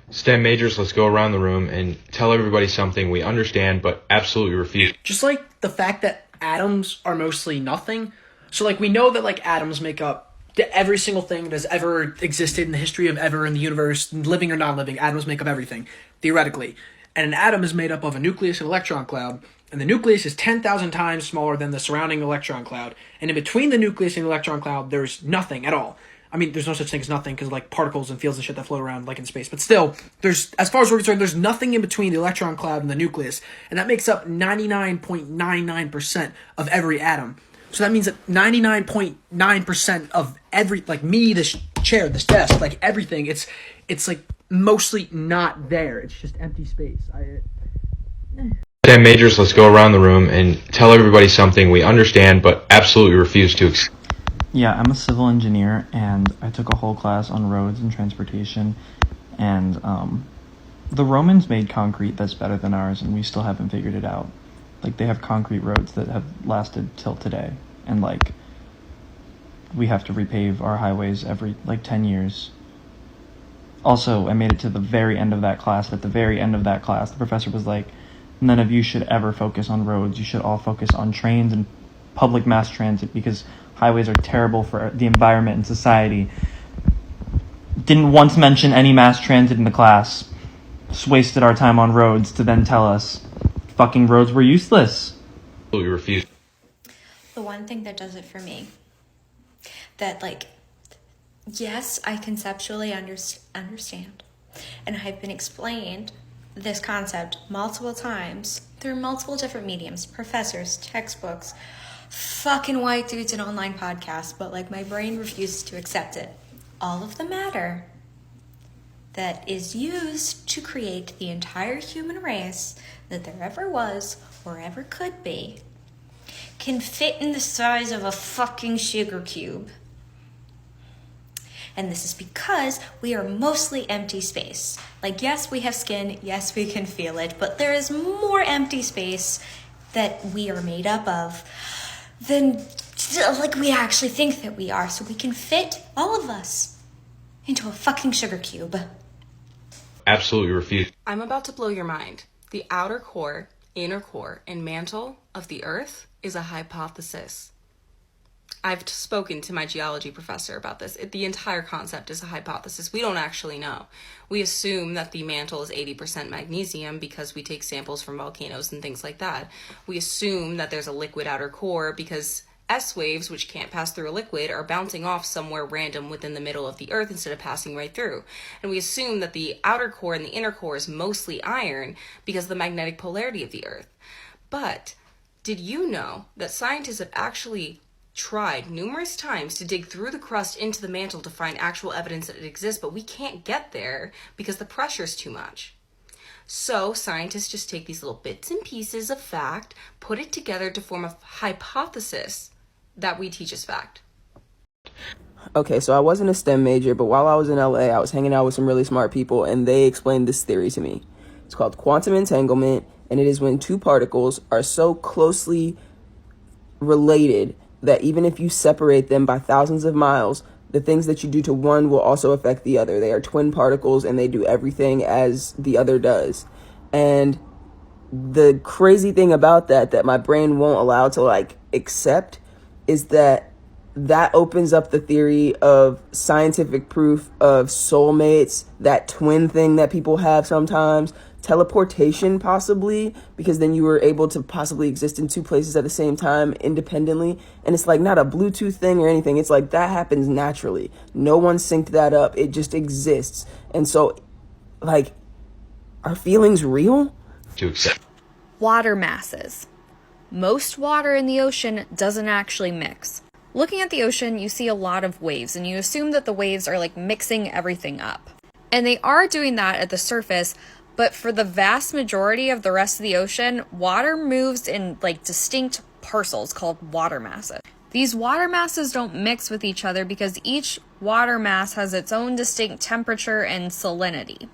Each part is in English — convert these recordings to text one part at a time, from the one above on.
STEM majors, let's go around the room and tell everybody something we understand but absolutely refuse. Just like the fact that atoms are mostly nothing. So like we know that like atoms make up every single thing that's ever existed in the history of ever in the universe, living or not living. Atoms make up everything, theoretically. And an atom is made up of a nucleus and electron cloud. And the nucleus is 10,000 times smaller than the surrounding electron cloud. And in between the nucleus and the electron cloud, there's nothing at all. I mean, there's no such thing as nothing because like particles and fields and shit that float around like in space. But still, there's, as far as we're concerned, there's nothing in between the electron cloud and the nucleus, and that makes up 99.99% of every atom. So that means that 99.9% of every, like me, this chair, this desk, like everything, it's like mostly not there. It's just empty space. STEM majors, let's go around the room and tell everybody something we understand but absolutely refuse to accept. Yeah, I'm a civil engineer, and I took a whole class on roads and transportation, and the Romans made concrete that's better than ours, and we still haven't figured it out. Like, they have concrete roads that have lasted till today, and, like, we have to repave our highways every, 10 years. Also, I made it to the very end of that class. At the very end of that class, the professor was like, none of you should ever focus on roads. You should all focus on trains and public mass transit, because highways are terrible for the environment and society. Didn't once mention any mass transit in the class. Just wasted our time on roads to then tell us fucking roads were useless. Absolutely refuse. The one thing that does it for me, that yes, I conceptually understand, and I've been explained this concept multiple times through multiple different mediums, professors, textbooks, fucking white dudes and online podcasts, but my brain refuses to accept it. All of the matter that is used to create the entire human race that there ever was or ever could be can fit in the size of a fucking sugar cube. And this is because we are mostly empty space. Yes, we have skin, yes, we can feel it, but there is more empty space that we are made up of than we actually think that we are. So we can fit all of us into a fucking sugar cube. Absolutely refuse. I'm about to blow your mind. The outer core, inner core, and mantle of the Earth is a hypothesis. I've spoken to my geology professor about this. The entire concept is a hypothesis. We don't actually know. We assume that the mantle is 80% magnesium because we take samples from volcanoes and things like that. We assume that there's a liquid outer core because S waves, which can't pass through a liquid, are bouncing off somewhere random within the middle of the Earth instead of passing right through. And we assume that the outer core and the inner core is mostly iron because of the magnetic polarity of the Earth. But did you know that scientists have actually tried numerous times to dig through the crust into the mantle to find actual evidence that it exists, but we can't get there because the pressure is too much? So scientists just take these little bits and pieces of fact, put it together to form a hypothesis that we teach as fact. Okay, so I wasn't a STEM major, but while I was in LA, I was hanging out with some really smart people, and they explained this theory to me. It's called quantum entanglement, and it is when two particles are so closely related that even if you separate them by thousands of miles, the things that you do to one will also affect the other. They are twin particles, and they do everything as the other does. And the crazy thing about that my brain won't allow to accept, is that opens up the theory of scientific proof of soulmates, that twin thing that people have sometimes, teleportation possibly, because then you were able to possibly exist in two places at the same time independently. And it's not a Bluetooth thing or anything. It's that happens naturally. No one synced that up. It just exists. And so are feelings real? To accept. Water masses. Most water in the ocean doesn't actually mix. Looking at the ocean, you see a lot of waves, and you assume that the waves are mixing everything up. And they are doing that at the surface, but for the vast majority of the rest of the ocean, water moves in distinct parcels called water masses. These water masses don't mix with each other because each water mass has its own distinct temperature and salinity.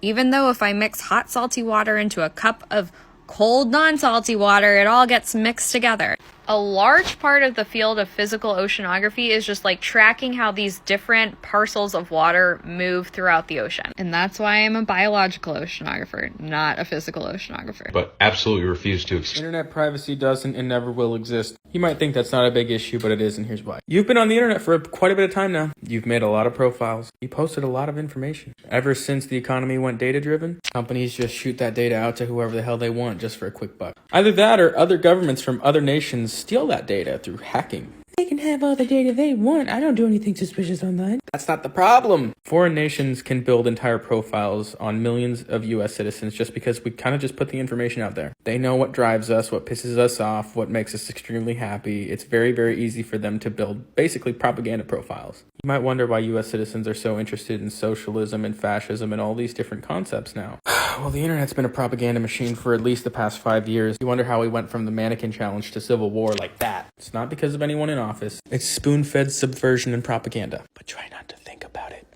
Even though if I mix hot salty water into a cup of cold non-salty water, it all gets mixed together. A large part of the field of physical oceanography is just like tracking how these different parcels of water move throughout the ocean. And that's why I'm a biological oceanographer, not a physical oceanographer. But absolutely refuse to accept. Internet privacy doesn't and never will exist. You might think that's not a big issue, but it is, and here's why. You've been on the internet for quite a bit of time now. You've made a lot of profiles. You posted a lot of information. Ever since the economy went data-driven, companies just shoot that data out to whoever the hell they want just for a quick buck. Either that or other governments from other nations steal that data through hacking. They can have all the data they want. I don't do anything suspicious online. That's not the problem. Foreign nations can build entire profiles on millions of U.S. citizens just because we kind of just put the information out there. They know what drives us, what pisses us off, what makes us extremely happy. It's very, very easy for them to build basically propaganda profiles. You might wonder why U.S. citizens are so interested in socialism and fascism and all these different concepts now. Well, the internet's been a propaganda machine for at least the past 5 years. You wonder how we went from the mannequin challenge to civil war like that. It's not because of anyone in office. It's spoon-fed subversion and propaganda. But try not to think about it.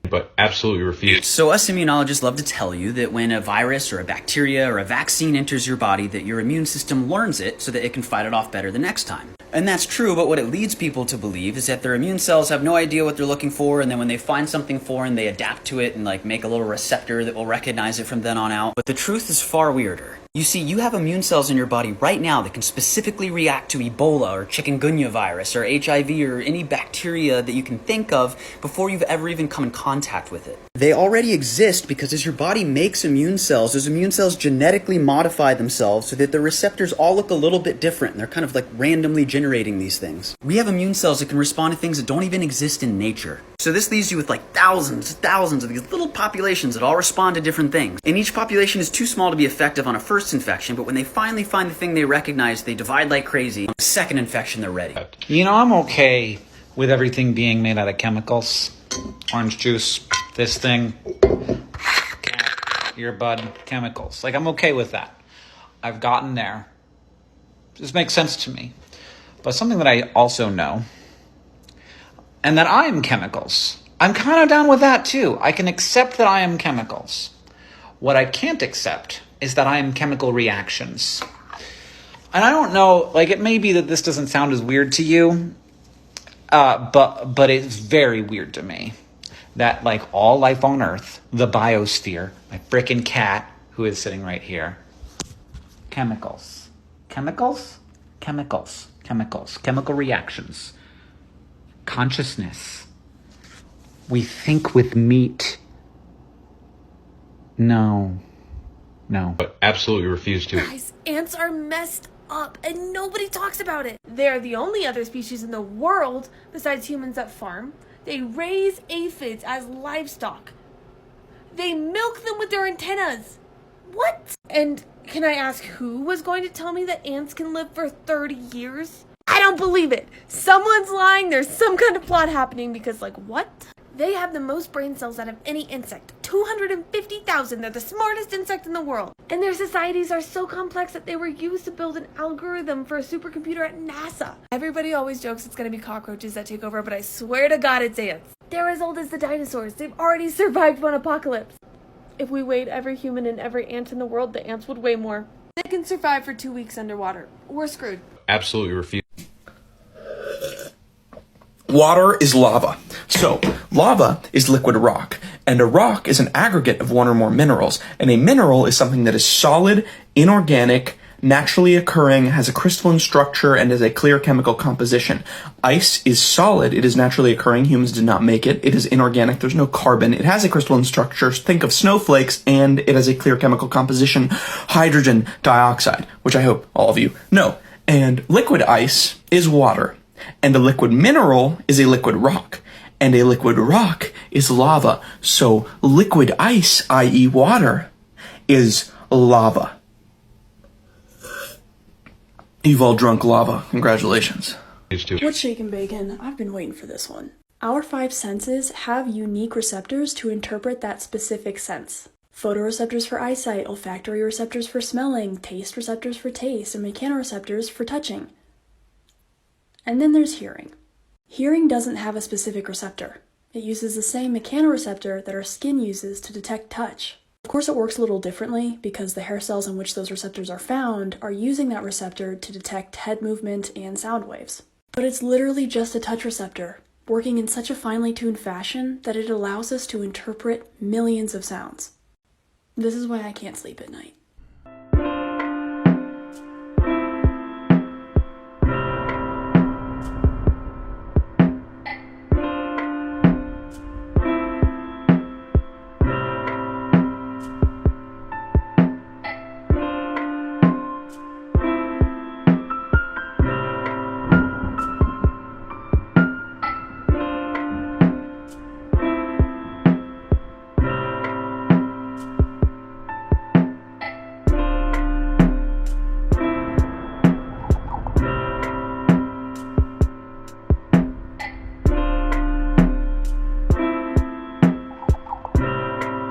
But absolutely refuse. So us immunologists love to tell you that when a virus or a bacteria or a vaccine enters your body, that your immune system learns it so that it can fight it off better the next time. And that's true, but what it leads people to believe is that their immune cells have no idea what they're looking for, and then when they find something foreign, they adapt to it and make a little receptor that will recognize it from then on out. But the truth is far weirder. You see, you have immune cells in your body right now that can specifically react to Ebola or chikungunya virus or HIV or any bacteria that you can think of before you've ever even come in contact with it. They already exist because as your body makes immune cells, those immune cells genetically modify themselves so that the receptors all look a little bit different, and they're kind of randomly generating these things. We have immune cells that can respond to things that don't even exist in nature. So this leaves you with thousands of these little populations that all respond to different things. And each population is too small to be effective on a first infection, but when they finally find the thing they recognize, they divide like crazy. On the second infection, they're ready. You know, I'm okay with everything being made out of chemicals. Orange juice, this thing, cat, earbud, chemicals. I'm okay with that. I've gotten there. This makes sense to me. But something that I also know, and that I am chemicals. I'm kind of down with that too. I can accept that I am chemicals. What I can't accept is that I am chemical reactions. And I don't know, it may be that this doesn't sound as weird to you, but it's very weird to me that all life on Earth, the biosphere, my frickin' cat who is sitting right here, chemicals, chemical reactions. Consciousness. We think with meat. No. But absolutely refuse to. Guys, ants are messed up and nobody talks about it. They're the only other species in the world besides humans that farm. They raise aphids as livestock. They milk them with their antennas. What? And can I ask who was going to tell me that ants can live for 30 years? I don't believe it. Someone's lying. There's some kind of plot happening because, what? They have the most brain cells out of any insect. 250,000. They're the smartest insect in the world. And their societies are so complex that they were used to build an algorithm for a supercomputer at NASA. Everybody always jokes it's going to be cockroaches that take over, but I swear to God it's ants. They're as old as the dinosaurs. They've already survived one apocalypse. If we weighed every human and every ant in the world, the ants would weigh more. They can survive for 2 weeks underwater. We're screwed. Absolutely refuse. Water is lava. So, lava is liquid rock, and a rock is an aggregate of one or more minerals, and a mineral is something that is solid, inorganic, naturally occurring, has a crystalline structure, and has a clear chemical composition. Ice is solid, it is naturally occurring, humans did not make it, it is inorganic, there's no carbon, it has a crystalline structure, think of snowflakes, and it has a clear chemical composition, hydrogen dioxide, which I hope all of you know. And liquid ice is water. And a liquid mineral is a liquid rock. And a liquid rock is lava. So liquid ice, i.e. water, is lava. You've all drunk lava. Congratulations. What's shaking bacon? I've been waiting for this one. Our 5 senses have unique receptors to interpret that specific sense. Photoreceptors for eyesight, olfactory receptors for smelling, taste receptors for taste, and mechanoreceptors for touching. And then there's hearing. Hearing doesn't have a specific receptor. It uses the same mechanoreceptor that our skin uses to detect touch. Of course, it works a little differently because the hair cells in which those receptors are found are using that receptor to detect head movement and sound waves. But it's literally just a touch receptor, working in such a finely tuned fashion that it allows us to interpret millions of sounds. This is why I can't sleep at night.